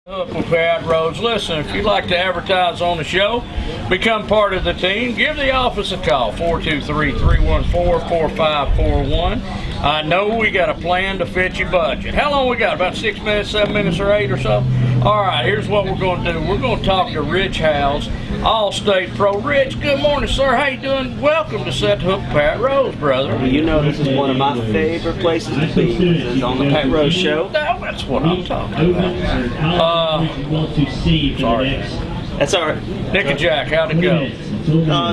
Up with Pat Rhodes. Listen, if you'd like to advertise on the show, become part of the team, give the office a call, 423-314-4541. I know we got a plan to fit your budget. How long we got? About 6 minutes, 7 minutes, or 8 or so? All right, here's what we're going to do. We're going to talk to Rich Howes, All-State Pro. Rich, good morning, sir. How you doing? Welcome to Set the Hook with Pat Rhodes, brother. You know this is one of my favorite places to be. This is on the Pat Rhodes Show. That's what I'm talking about. Sorry. That's all right. Nick and Jack, how'd it go?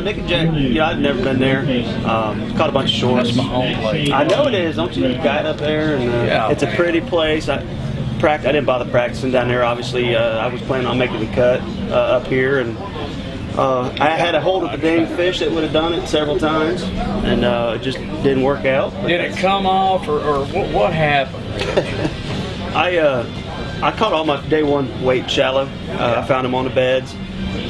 Nick and Jack, I've never been there. Caught a bunch of shorts. That's my home place. I know it is. Don't you guide up there? And yeah. It's a pretty place. I didn't bother practicing down there. Obviously, I was planning on making the cut up here, and I had a hold of the dang fish that would have done it several times, and it just didn't work out. Did it come off, or what happened? I caught all my day one weight shallow. I found them on the beds.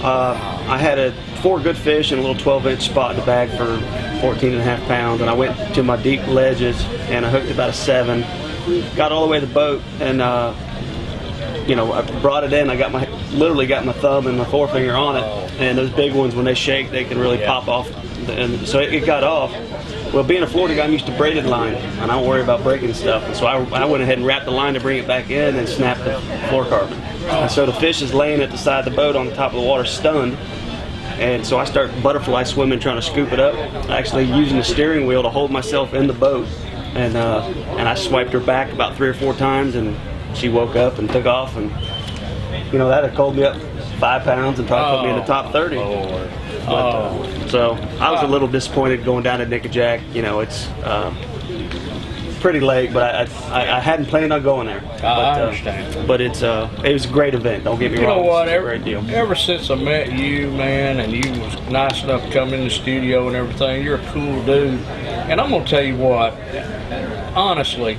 I had 4 good fish and a little 12-inch spot in the bag for 14.5 pounds, and I went to my deep ledges and I hooked about a 7. Got all the way to the boat, and I brought it in. I literally got my thumb and my forefinger on it, and those big ones, when they shake, they can really pop off. And so it got off. Well, being a Florida guy, I'm used to braided line, and I don't worry about breaking stuff. And so I went ahead and wrapped the line to bring it back in and snapped the fluorocarbon. And so the fish is laying at the side of the boat on the top of the water, stunned. And so I start butterfly swimming, trying to scoop it up, actually using the steering wheel to hold myself in the boat. And I swiped her back about 3 or 4 times, and she woke up and took off. And that had called me up 5 pounds and probably put me in the top 30. So I was a little disappointed going down to Nick and Jack. It's pretty late, but I hadn't planned on going there. I understand. But it was a great event. Don't get me wrong. You know what? It's a great deal. Ever since I met you, man, and you was nice enough to come in the studio and everything, you're a cool dude. And I'm gonna tell you what, honestly,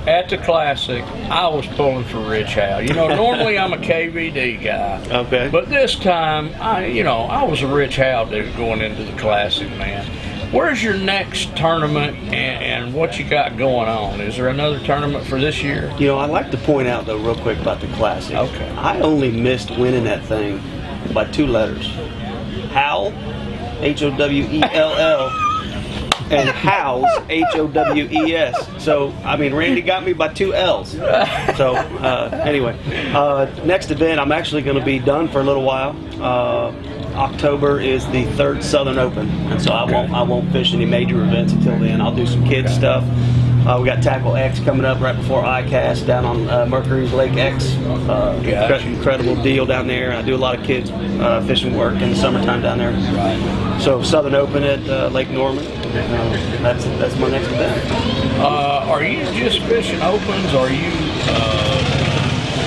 at the Classic, I was pulling for Rich Howe. Normally I'm a KVD guy. Okay. But this time, I was a Rich Howe dude going into the Classic, man. Where's your next tournament and what you got going on? Is there another tournament for this year? I'd like to point out, though, real quick about the Classic. Okay. I only missed winning that thing by 2 letters. Howell, Howell, and Howes, Howes. So, Randy got me by 2 L's. So, anyway, next event, I'm actually going to be done for a little while. October is the 3rd Southern Open, and so I won't fish any major events until then. I'll do some kids stuff. We got Tackle X coming up right before ICAST down on Mercury's Lake X. Incredible deal down there. I do a lot of kids fishing work in the summertime down there. So Southern Open at Lake Norman. That's my next event. Are you just fishing opens, or are you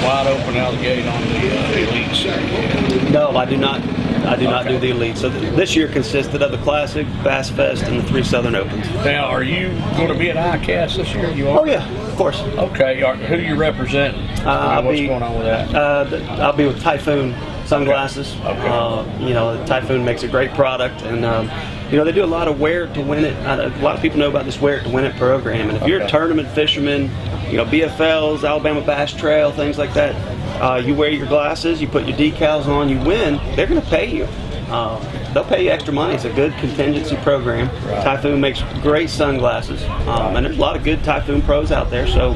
wide open out of the gate on the Elite Series? No, I do not. I do not do the Elite. So this year consisted of the Classic, Bassfest, and the 3 Southern Opens. Now, are you going to be at ICAST this year? You are? Oh yeah, of course. Okay. Who are you representing? What's going on with that? I'll be with Typhoon Sunglasses. Okay. Typhoon makes a great product, and they do a lot of wear it to win it. A lot of people know about this wear it to win it program, and if you're a tournament fisherman, BFLs, Alabama Bass Trail, things like that, you wear your glasses, you put your decals on, you win, they're going to pay you. They'll pay you extra money. It's a good contingency program. Right. Typhoon makes great sunglasses, and there's a lot of good Typhoon pros out there, so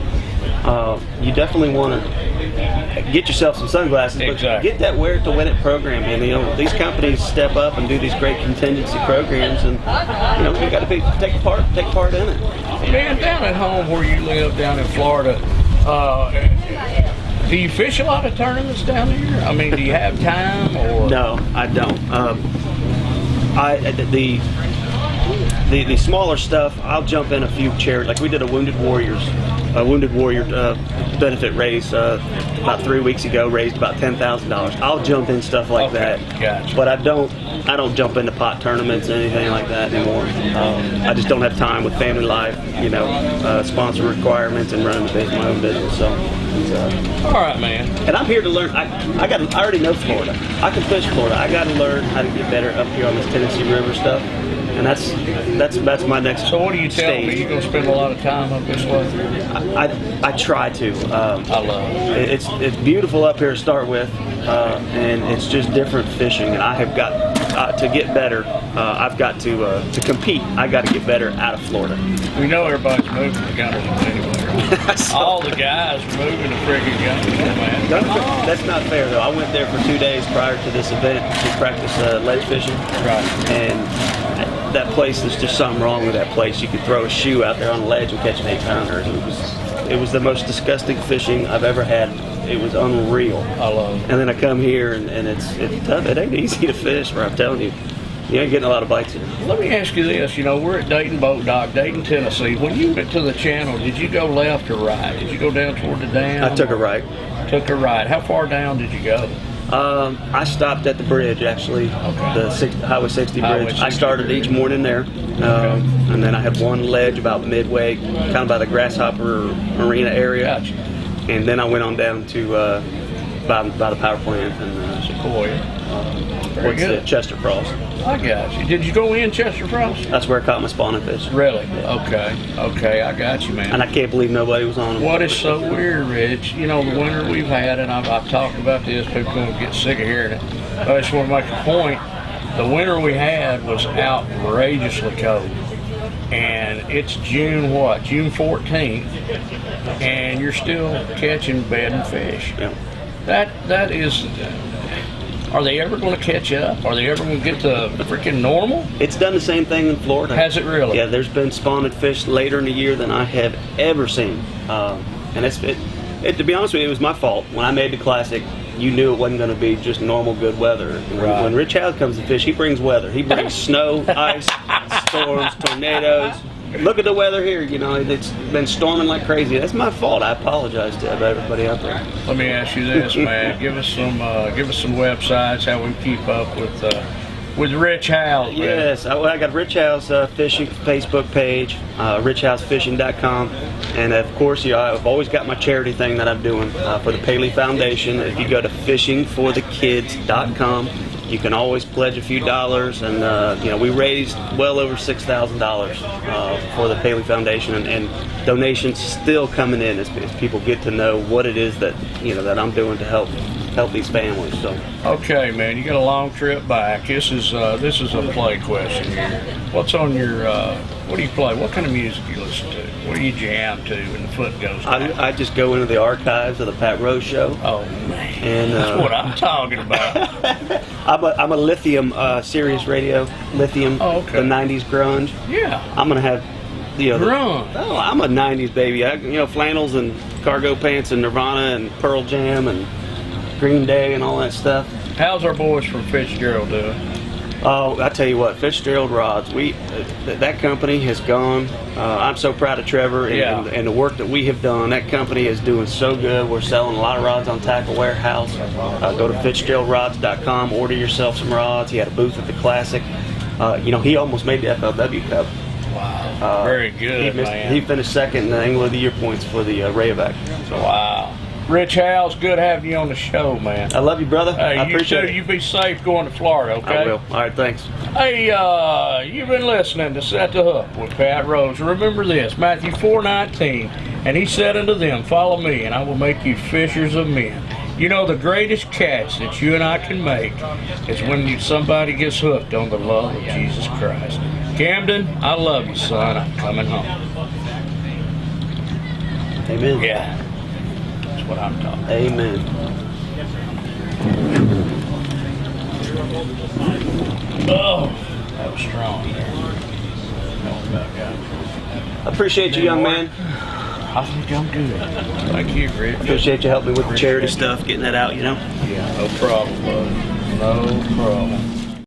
you definitely want to get yourself some sunglasses, but get that wear it to win it program. And these companies step up and do these great contingency programs, and you got to take part in it. Man, down at home where you live down in Florida, do you fish a lot of tournaments down here? Do you have time? Or? No, I don't. The smaller stuff, I'll jump in a few charities. Like we did a Wounded Warrior benefit raise about 3 weeks ago, raised about $10,000. I'll jump in stuff like that. Gotcha. But I don't jump into pot tournaments or anything like that anymore. I just don't have time with family life, sponsor requirements and running my own business. So. All right, man. And I'm here to learn. I already know Florida. I can fish Florida. I got to learn how to get better up here on this Tennessee River stuff. and that's my next. So what are you telling me? stage. You gonna spend a lot of time up this way? I try to. I love it. It's beautiful up here to start with, and it's just different fishing. And I have got to get better. I've got to compete. I got to get better out of Florida. We know everybody's moving to Guntersville anyway. All the guys are moving to friggin' Guntersville, man. That's not fair though. I went there for 2 days prior to this event to practice ledge fishing. Right. And that place, there's just something wrong with that place. You could throw a shoe out there on the ledge and catch an 8-pounder. It was the most disgusting fishing I've ever had. It was unreal. I love it. And then I come here and it's tough. It ain't easy to fish, where I'm telling you. You ain't getting a lot of bites here. Let me ask you this. You know, we're at Dayton Boat Dock, Dayton, Tennessee. When you went to the channel, did you go left or right? Did you go down toward the dam? I took a right. Took a right. How far down did you go? I stopped at the bridge, actually, the Highway 60 Highway bridge. 60 I started each morning there, and then I had one ledge about midway, kind of by the Grasshopper Marina area. Gotcha. And then I went on down to by the power plant and Sequoia. Very what's good. it, Chester Cross. I got you. Did you go in Chester Cross? That's where I caught my spawning fish. Really? Okay. Okay, I got you, man. And I can't believe nobody was on them. What is so weird, Rich, you know, the winter we've had, and I've talked about this, people are going to get sick of hearing it. I just want to make a point. The winter we had was outrageously cold. And it's June what? June 14th, and you're still catching bedding fish. Yeah. That is. Are they ever going to catch up? Are they ever going to get to freaking normal? It's done the same thing in Florida. Has it really? Yeah, there's been spawning fish later in the year than I have ever seen. And to be honest with you, it was my fault. When I made the Classic, you knew it wasn't going to be just normal good weather. Right. When Rich Howes comes to fish, he brings weather. He brings snow, ice, storms, tornadoes. Look at the weather here. You know, it's been storming like crazy. That's my fault. I apologize to everybody out there. Let me ask you this, man. Give us some websites how we keep up with Rich Howes. Yes, I got Rich Howes Fishing Facebook page, richhousefishing.com, and of course, I've always got my charity thing that I'm doing for the Paley Foundation. If you go to fishingforthekids.com, you can always pledge a few dollars, and we raised well over $6,000 for the Paley Foundation, and donations still coming in as people get to know what it is that that I'm doing to help these families. So okay, man, you got a long trip back. This is a play question here. What's on your what do you play? What kind of music do you listen to? What do you jam to when the foot goes down? I just go into the archives of the Pat Rose Show. Oh man, and that's what I'm talking about. I'm a Lithium Sirius Radio, Lithium. Oh, okay. The 90s grunge. Yeah. I'm gonna have grunge. Oh, I'm a 90s baby. Flannels and cargo pants and Nirvana and Pearl Jam and Green Day and all that stuff. How's our boys from Fitzgerald doing? Oh, I tell you what, Fitzgerald Rods. That company has gone. I'm so proud of Trevor and the work that we have done. That company is doing so good. We're selling a lot of rods on Tackle Warehouse. Go to FitzgeraldRods.com. Order yourself some rods. He had a booth at the Classic. He almost made the FLW Cup. Wow, very good, man. He finished second in the Angler of the Year points for the Rayovac. So, wow. Rich Howes, good having you on the show, man. I love you, brother. Hey, I appreciate it. You be safe going to Florida, okay? I will. All right, thanks. Hey, you've been listening to Set the Hook with Pat Rose. Remember this, Matthew 4:19, and he said unto them, follow me, and I will make you fishers of men. You know, the greatest catch that you and I can make is when somebody gets hooked on the love of Jesus Christ. Camden, I love you, son. I'm coming home. Amen. Yeah. That's what I'm talking about. Amen. Oh, that was strong. I appreciate you, young man. I think I'm good. Thank you, Rich. Appreciate you helping me with the charity stuff, getting that out, Yeah, no problem, bud. No problem.